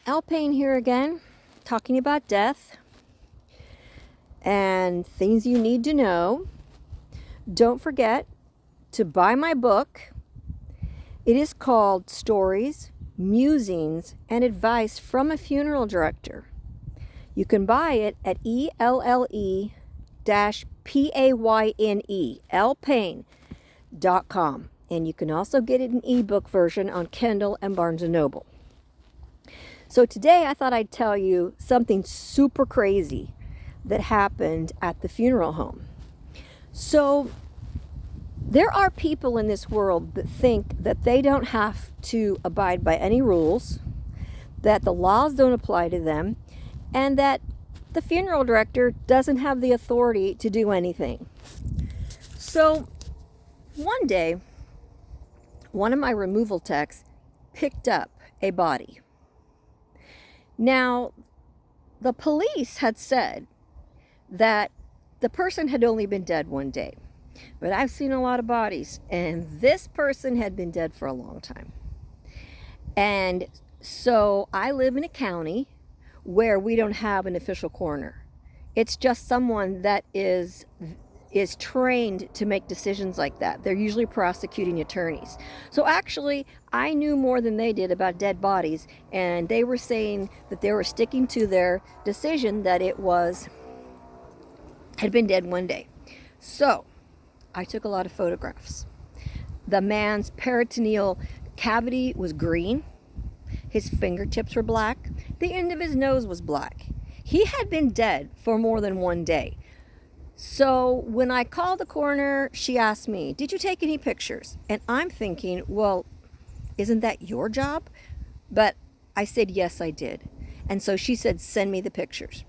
Alpane here again, talking about death and things you need to know. Don't forget to buy my book. It is called Stories, Musings, and Advice from a Funeral Director. You can buy it at ELLE-PAYNE, Alpane.com. And you can also get it in ebook version on Kindle and Barnes & Noble. So today I thought I'd tell you something super crazy that happened at the funeral home. So there are people in this world that think that they don't have to abide by any rules, that the laws don't apply to them, and that the funeral director doesn't have the authority to do anything. So one day, one of my removal techs picked up a body. Now, the police had said that the person had only been dead one day, but I've seen a lot of bodies, and this person had been dead for a long time. And so I live in a county where we don't have an official coroner. It's just someone that is trained to make decisions like that. They're usually prosecuting attorneys. So actually, I knew more than they did about dead bodies, and they were saying that they were sticking to their decision that it had been dead one day. So I took a lot of photographs. The man's peritoneal cavity was green. His fingertips were black. The end of his nose was black. He had been dead for more than one day. So when I called the coroner, she asked me, "Did you take any pictures?" And I'm thinking, well, isn't that your job? But I said, yes, I did. And so she said, send me the pictures.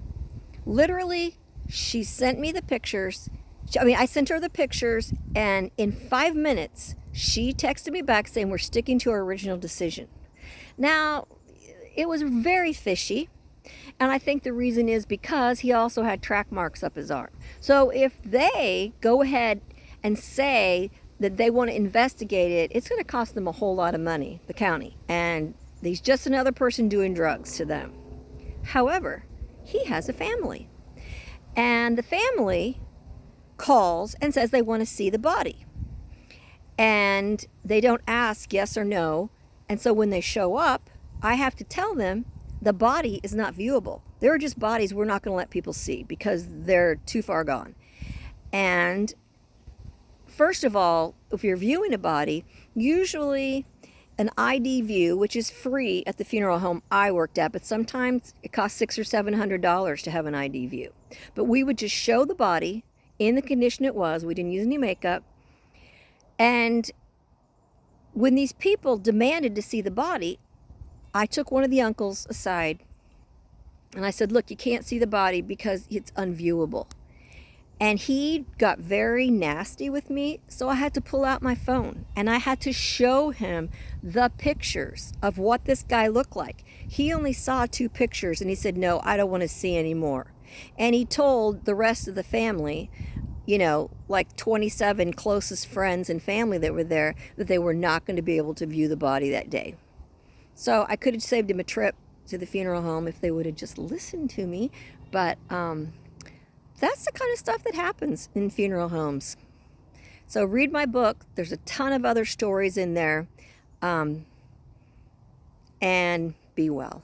Literally, she sent me the pictures. I sent her the pictures, and in 5 minutes, she texted me back saying, we're sticking to our original decision. Now, it was very fishy. And I think the reason is because he also had track marks up his arm. So if they go ahead and say that they want to investigate it, it's going to cost them a whole lot of money, the county. And he's just another person doing drugs to them. However, he has a family. And the family calls and says they want to see the body. And they don't ask yes or no. And so when they show up, I have to tell them the body is not viewable. There are just bodies we're not going to let people see because they're too far gone. And first of all, if you're viewing a body, usually an ID view, which is free at the funeral home I worked at, but sometimes it costs $600 or $700 to have an ID view. But we would just show the body in the condition it was. We didn't use any makeup. And when these people demanded to see the body, I took one of the uncles aside and I said, look, you can't see the body because it's unviewable. And he got very nasty with me, so I had to pull out my phone and I had to show him the pictures of what this guy looked like. He only saw 2 pictures and he said, no, I don't want to see any more. And he told the rest of the family, like 27 closest friends and family that were there, that they were not going to be able to view the body that day. So I could have saved him a trip to the funeral home if they would have just listened to me. But that's the kind of stuff that happens in funeral homes. So read my book. There's a ton of other stories in there. And be well.